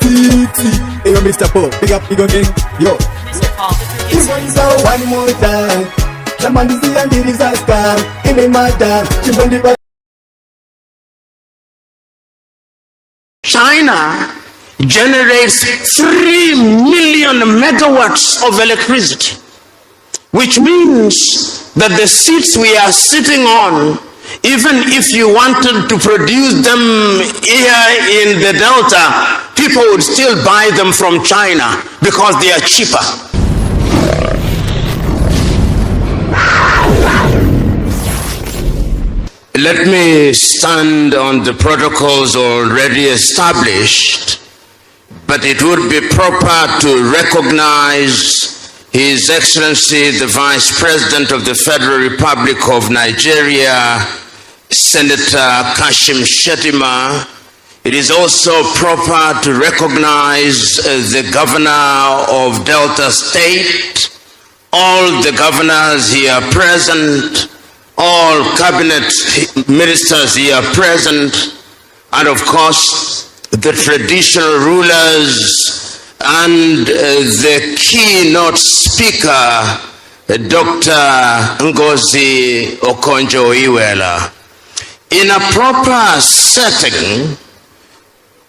Hey, yo, Mr. Paul, big up, big again. Yo. Mr. Paul. One more time. Shamanizi and the disaster. In the matter. China generates 3 million megawatts of electricity, which means that the seats we are sitting on, even if you wanted to produce them here in the Delta, people would still buy them from China because they are cheaper. Let me stand on the protocols already established, but it would be proper to recognize His Excellency, the Vice President of the Federal Republic of Nigeria, Senator Kashim Shettima. It is also proper to recognize the Governor of Delta State, all the governors here present, all cabinet ministers here present, and of course the traditional rulers and the keynote speaker, Dr. Ngozi Okonjo-Iweala. In a proper setting,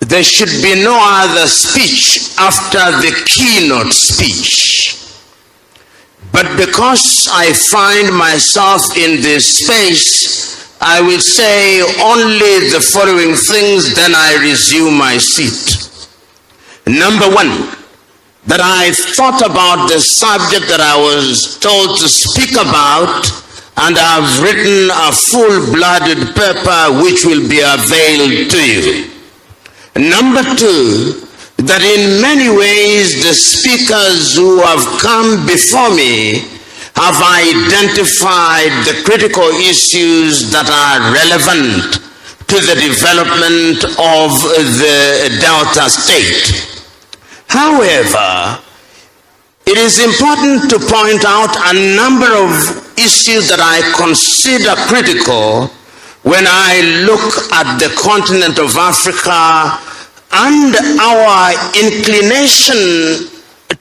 there should be no other speech after the keynote speech. But because I find myself in this space, I will say only the following things, then I resume my seat. Number one, that I thought about the subject that I was told to speak about, and I've written a full-blooded paper which will be availed to you. Number two, that in many ways the speakers who have come before me have identified the critical issues that are relevant to the development of the Delta State. However, it is important to point out a number of issues that I consider critical when I look at the continent of Africa and our inclination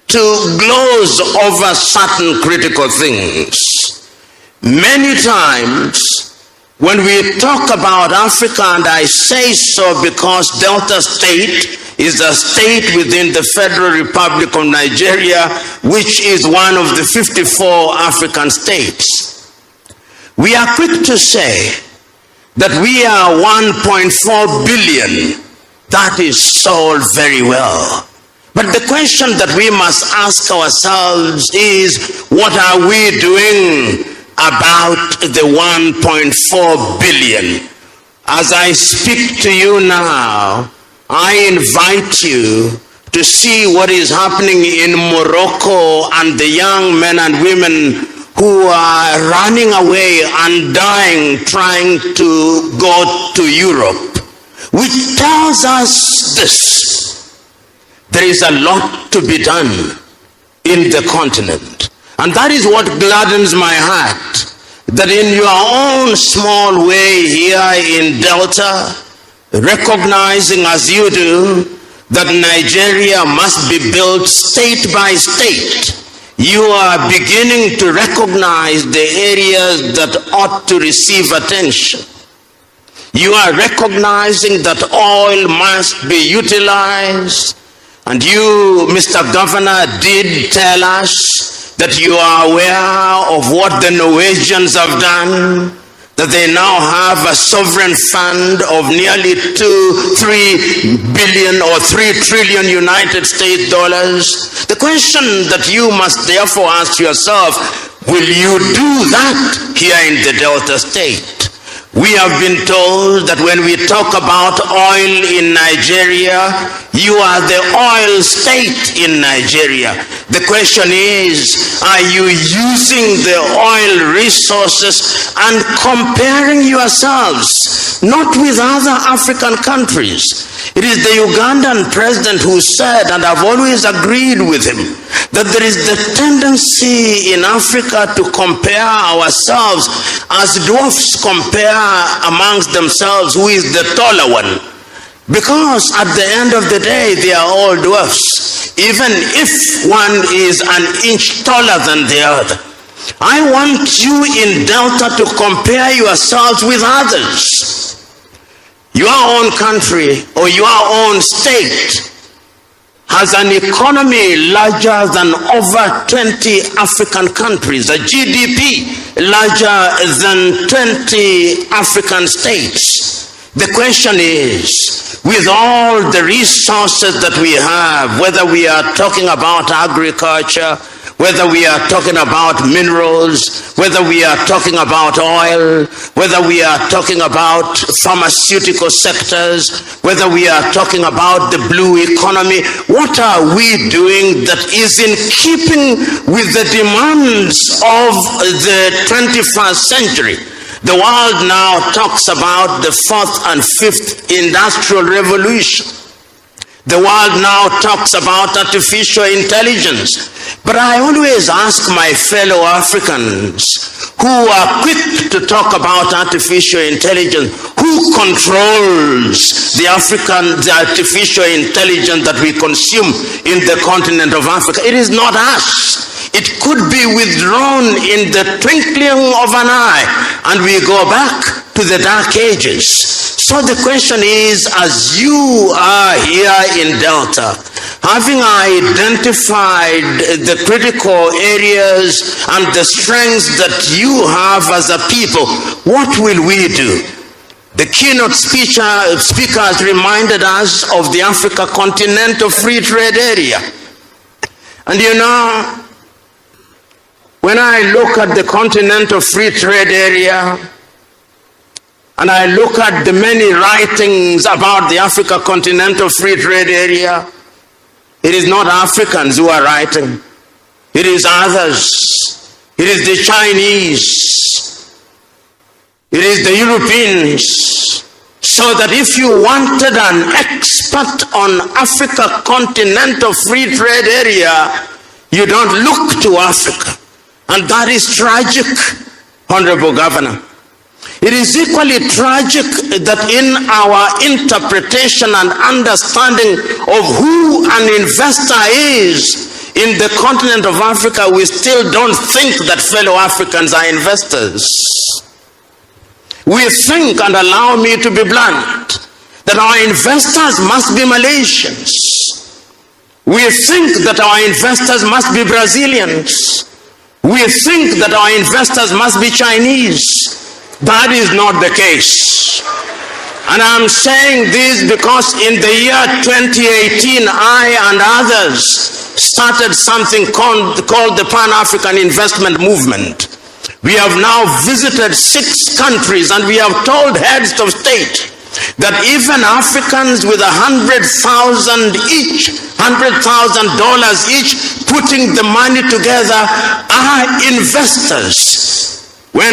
to gloss over certain critical things. Many times when we talk about Africa, and I say so because Delta State is a state within the Federal Republic of Nigeria, which is one of the 54 African states. We are quick to say that we are 1.4 billion. That is all very well. But the question that we must ask ourselves is, what are we doing about the 1.4 billion? As I speak to you now, I invite you to see what is happening in Morocco and the young men and women who are running away and dying trying to go to Europe, which tells us this: there is a lot to be done in the continent. And that is what gladdens my heart, that in your own small way here in Delta, recognizing as you do that Nigeria must be built state by state, you are beginning to recognize the areas that ought to receive attention. You are recognizing that oil must be utilized, and you, Mr. Governor, did tell us that you are aware of what the Norwegians have done, that they now have a sovereign fund of nearly 3 billion or 3 trillion United States dollars. The question that you must therefore ask yourself, will you do that here in the Delta State? We have been told that when we talk about oil in Nigeria, you are the oil state in Nigeria. The question is, are you using the oil resources and comparing yourselves not with other African countries? It is the Ugandan president who said, and I've always agreed with him, that there is the tendency in Africa to compare ourselves as dwarfs compare amongst themselves who is the taller one. Because at the end of the day, they are all dwarfs, even if one is an inch taller than the other. I want you in Delta to compare yourselves with others. Your own country or your own state has an economy larger than over 20 African countries, a GDP larger than 20 African states. The question is, with all the resources that we have, whether we are talking about agriculture, whether we are talking about minerals, whether we are talking about oil, whether we are talking about pharmaceutical sectors, whether we are talking about the blue economy, what are we doing that is in keeping with the demands of the 21st century? The world now talks about the 4th and 5th industrial revolution. The world now talks about artificial intelligence. But I always ask my fellow Africans who are quick to talk about artificial intelligence, who controls the artificial intelligence that we consume in the continent of Africa? It is not us. It could be withdrawn in the twinkling of an eye, and we go back to the dark ages. So the question is, as you are here in Delta, having identified the critical areas and the strengths that you have as a people, what will we do? The keynote speakers reminded us of the Africa Continental Free Trade Area. And you know, when I look at the Continental Free Trade Area, and I look at the many writings about the Africa Continental Free Trade Area, it is not Africans who are writing. It is others. It is the Chinese. It is the Europeans. So that if you wanted an expert on Africa Continental Free Trade Area, you don't look to Africa. And that is tragic, Honorable Governor. It is equally tragic that in our interpretation and understanding of who an investor is in the continent of Africa, we still don't think that fellow Africans are investors. We think, and allow me to be blunt, that our investors must be Malaysians. We think that our investors must be Brazilians. We think that our investors must be Chinese. That is not the case. And I'm saying this because in the year 2018, I and others started something called the Pan-African Investment Movement. We have now visited 6 countries and we have told heads of state that even Africans with $100,000 each, putting the money together, are investors. When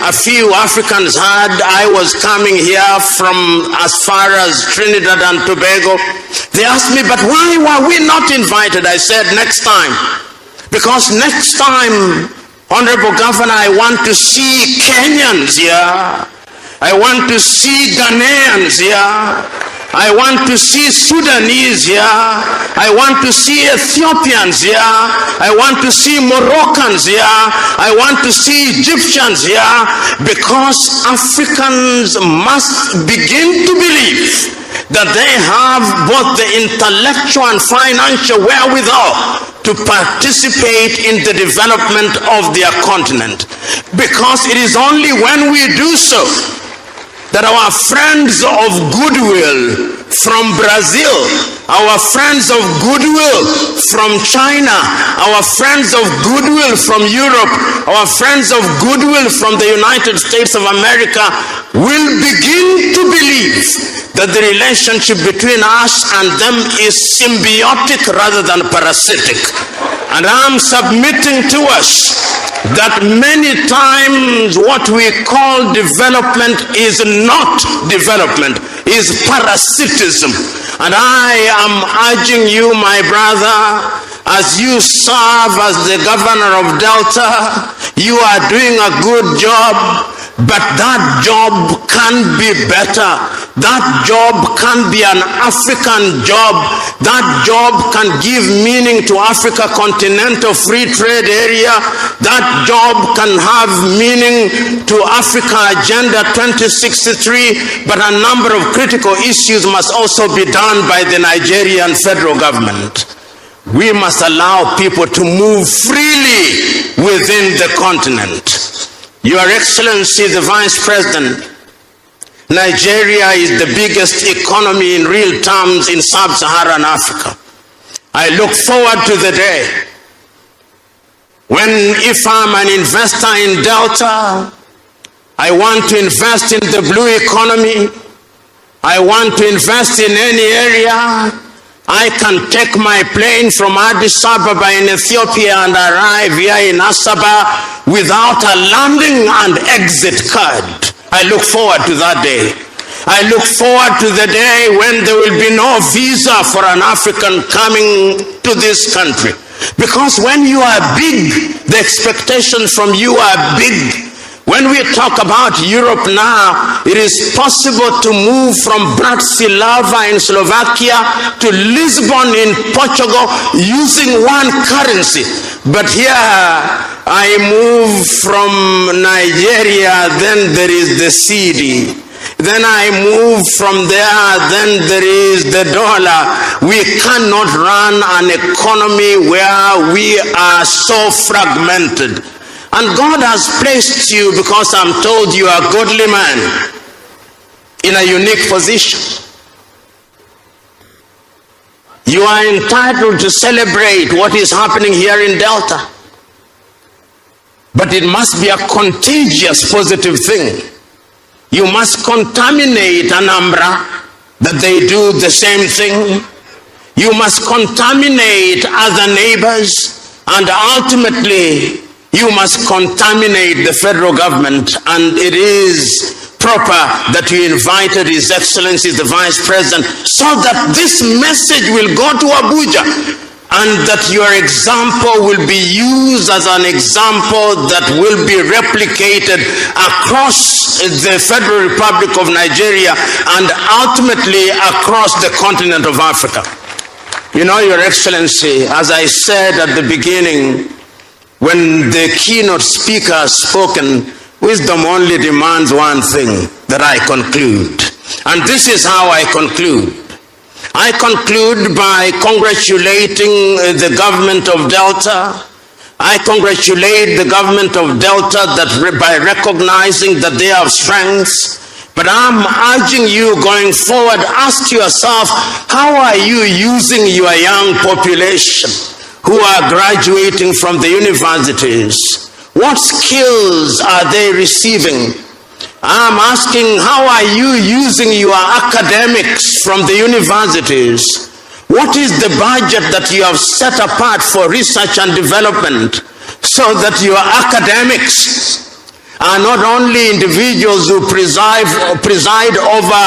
a few Africans heard I was coming here from as far as Trinidad and Tobago, they asked me, but why were we not invited? I said, next time. Because next time, Honorable Governor, I want to see Kenyans here. I want to see Ghanaians here. I want to see Sudanese here. I want to see Ethiopians here. I want to see Moroccans here. I want to see Egyptians here, because Africans must begin to believe that they have both the intellectual and financial wherewithal to participate in the development of their continent. Because it is only when we do so that our friends of goodwill from Brazil, our friends of goodwill from China, our friends of goodwill from Europe, our friends of goodwill from the United States of America will begin to believe that the relationship between us and them is symbiotic rather than parasitic. And I'm submitting to us that many times what we call development is not development, is parasitism. And I am urging you, my brother, as you serve as the governor of Delta, you are doing a good job. But that job can be better. That job can be an African job. That job can give meaning to Africa Continental Free Trade Area. That job can have meaning to Africa Agenda 2063. But a number of critical issues must also be done by the Nigerian federal government. We must allow people to move freely within the continent. Your Excellency, the Vice President, Nigeria is the biggest economy in real terms in sub-Saharan Africa. I look forward to the day when, if I'm an investor in Delta, I want to invest in the blue economy, I want to invest in any area, I can take my plane from Addis Ababa in Ethiopia and arrive here in Asaba without a landing and exit card. I look forward to that day. I look forward to the day when there will be no visa for an African coming to this country. Because when you are big, the expectations from you are big. When we talk about Europe now, it is possible to move from Bratislava in Slovakia to Lisbon in Portugal using one currency. But here I move from Nigeria, then there is the cedi. Then I move from there, then there is the dollar. We cannot run an economy where we are so fragmented. And God has placed you, because I'm told you are a godly man, in a unique position. You are entitled to celebrate what is happening here in Delta. But it must be a contagious positive thing. You must contaminate Anambra that they do the same thing. You must contaminate other neighbors, and ultimately you must contaminate the federal government. And it is proper that you invited His Excellency the Vice President, so that this message will go to Abuja, and that your example will be used as an example that will be replicated across the Federal Republic of Nigeria and ultimately across the continent of Africa. You know, Your Excellency, as I said at the beginning, when the keynote speaker spoken, wisdom only demands one thing, that I conclude. And this is how I conclude. I conclude by congratulating the government of Delta. I congratulate the government of Delta by recognizing that they have strengths. But I'm urging you going forward, ask yourself, how are you using your young population who are graduating from the universities? What skills are they receiving? I'm asking, how are you using your academics from the universities? What is the budget that you have set apart for research and development, so that your academics are not only individuals who preside over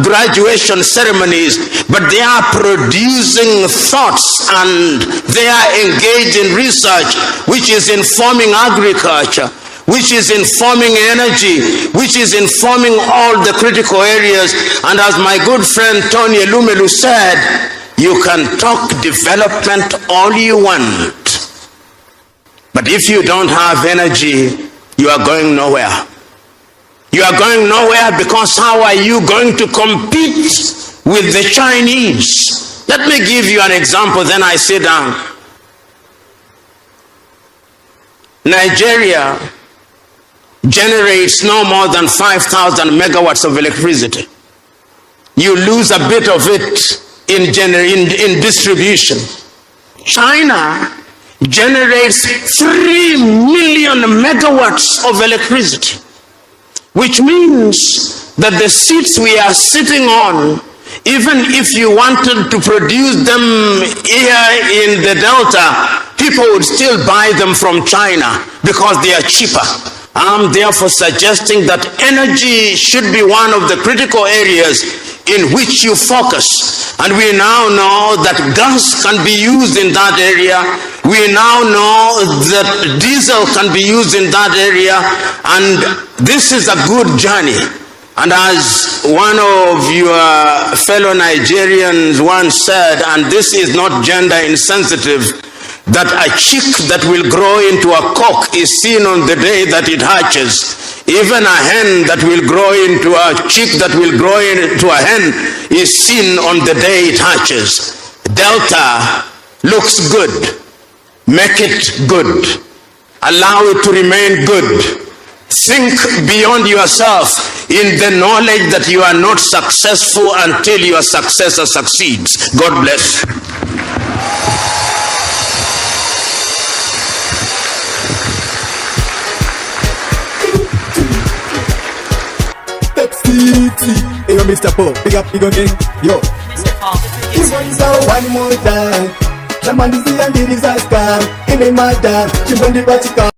graduation ceremonies, but they are producing thoughts and they are engaged in research which is informing agriculture, which is informing energy, which is informing all the critical areas. And as my good friend Tony Elumelu said, you can talk development all you want, but if you don't have energy, you are going nowhere. You are going nowhere, because how are you going to compete with the Chinese? Let me give you an example, then I sit down. Nigeria generates no more than 5,000 megawatts of electricity. You lose a bit of it in distribution. China generates 3 million megawatts of electricity, which means that the seats we are sitting on, even if you wanted to produce them here in the Delta, people would still buy them from China because they are cheaper. I'm therefore suggesting that energy should be one of the critical areas in which you focus. And we now know that gas can be used in that area, We now know that diesel can be used in that area, and this is a good journey. And as one of your fellow Nigerians once said, and this is not gender insensitive, that a chick that will grow into a cock is seen on the day that it hatches. Even a hen that will grow into a chick that will grow into a hen is seen on the day it hatches. Delta looks good. Make it good. Allow it to remain good. Think beyond yourself in the knowledge that you are not successful until your successor succeeds. God bless. Hey, yo, Mr. Poe, big up, big again. Yo. Mr. Paul. So one more time. Jamani, see and the disaster. In the matter, she went the Vatican.